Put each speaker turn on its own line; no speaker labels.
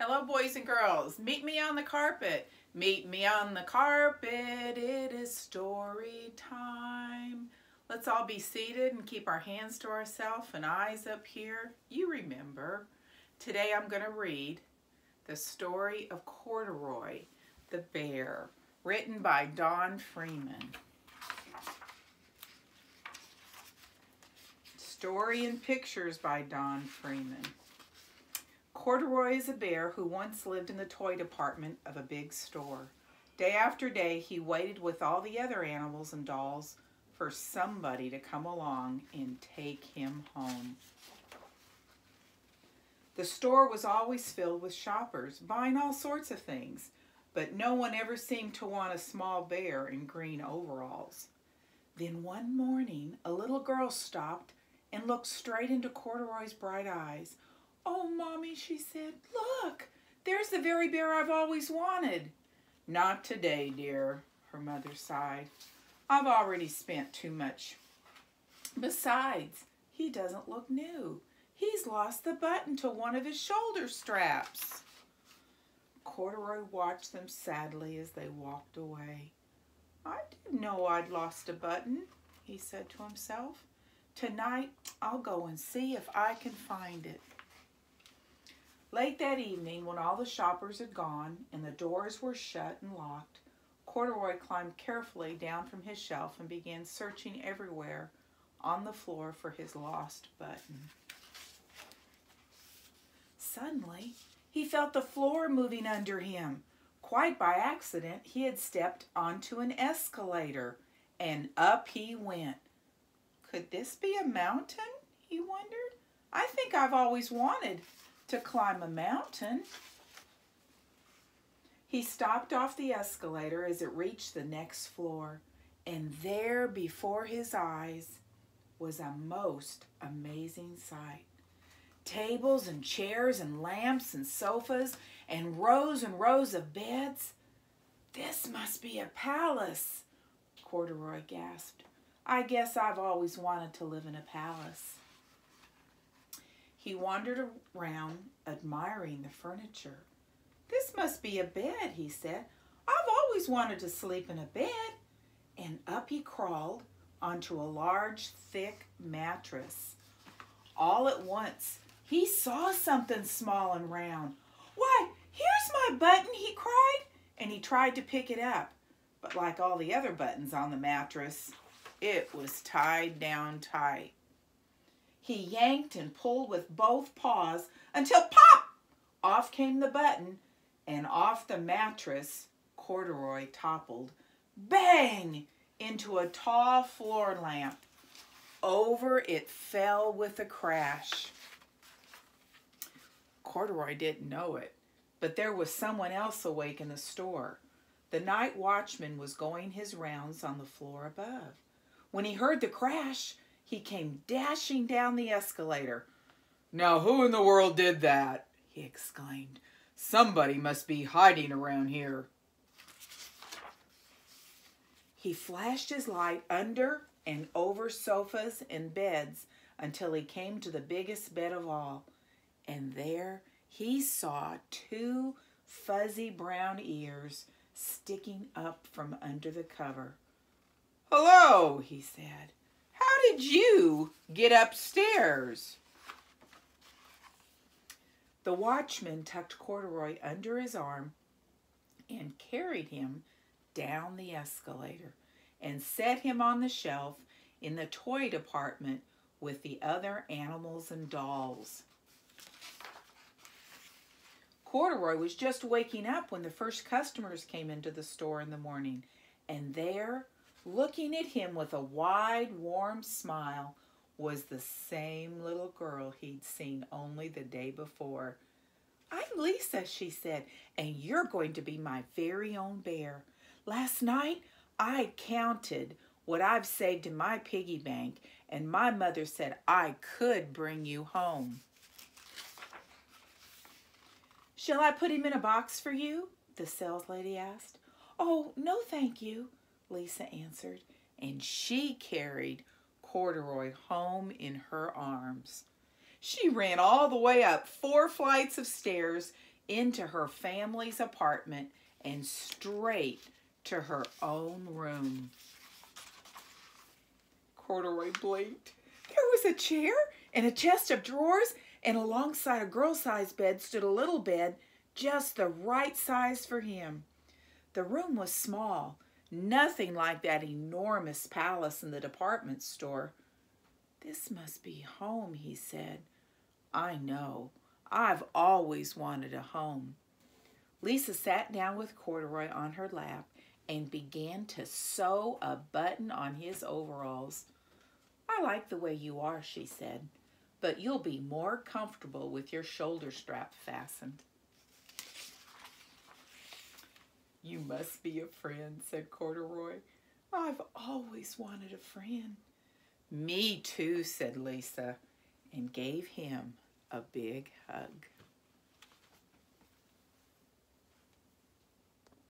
Hello, boys and girls. Meet me on the carpet. Meet me on the carpet. It is story time. Let's all be seated and keep our hands to ourselves and eyes up here. You remember. Today I'm going to read the story of Corduroy, the bear, written by Don Freeman. Story and pictures by Don Freeman. Corduroy is a bear who once lived in the toy department of a big store. Day after day, he waited with all the other animals and dolls for somebody to come along and take him home. The store was always filled with shoppers, buying all sorts of things, but no one ever seemed to want a small bear in green overalls. Then one morning, a little girl stopped and looked straight into Corduroy's bright eyes. "Oh, Mommy," she said, "look, there's the very bear I've always wanted." "Not today, dear," her mother sighed. "I've already spent too much. Besides, he doesn't look new. He's lost the button to one of his shoulder straps." Corduroy watched them sadly as they walked away. "I didn't know I'd lost a button," he said to himself. "Tonight, I'll go and see if I can find it." Late that evening, when all the shoppers had gone and the doors were shut and locked, Corduroy climbed carefully down from his shelf and began searching everywhere on the floor for his lost button. Suddenly, he felt the floor moving under him. Quite by accident, he had stepped onto an escalator, and up he went. Could this be a mountain? He wondered. I think I've always wanted to climb a mountain. He stopped off the escalator as it reached the next floor, and there before his eyes was a most amazing sight. Tables and chairs and lamps and sofas and rows of beds. "This must be a palace," Corduroy gasped. "I guess I've always wanted to live in a palace." He wandered around, admiring the furniture. "This must be a bed," he said. "I've always wanted to sleep in a bed." And up he crawled onto a large, thick mattress. All at once, he saw something small and round. "Why, here's my button," he cried, and he tried to pick it up. But like all the other buttons on the mattress, it was tied down tight. He yanked and pulled with both paws until pop! Off came the button, and off the mattress Corduroy toppled, bang, into a tall floor lamp. Over it fell with a crash. Corduroy didn't know it, but there was someone else awake in the store. The night watchman was going his rounds on the floor above. When he heard the crash, he came dashing down the escalator. "Now who in the world did that?" he exclaimed. "Somebody must be hiding around here." He flashed his light under and over sofas and beds until he came to the biggest bed of all. And there he saw two fuzzy brown ears sticking up from under the cover. "Hello," he said. "How did you get upstairs?" The watchman tucked Corduroy under his arm and carried him down the escalator and set him on the shelf in the toy department with the other animals and dolls. Corduroy was just waking up when the first customers came into the store in the morning, and there, looking at him with a wide, warm smile, was the same little girl he'd seen only the day before. "I'm Lisa," she said, "and you're going to be my very own bear. Last night, I counted what I've saved in my piggy bank, and my mother said I could bring you home." "Shall I put him in a box for you?" the saleslady asked. "Oh, no, thank you," Lisa answered, and she carried Corduroy home in her arms. She ran all the way up 4 flights of stairs into her family's apartment and straight to her own room. Corduroy blinked. There was a chair and a chest of drawers, and alongside a girl-sized bed stood a little bed, just the right size for him. The room was small, nothing like that enormous palace in the department store. "This must be home," he said. "I know. I've always wanted a home." Lisa sat down with Corduroy on her lap and began to sew a button on his overalls. "I like the way you are," she said, "but you'll be more comfortable with your shoulder strap fastened." "You must be a friend," said Corduroy. "I've always wanted a friend." "Me too," said Lisa, and gave him a big hug.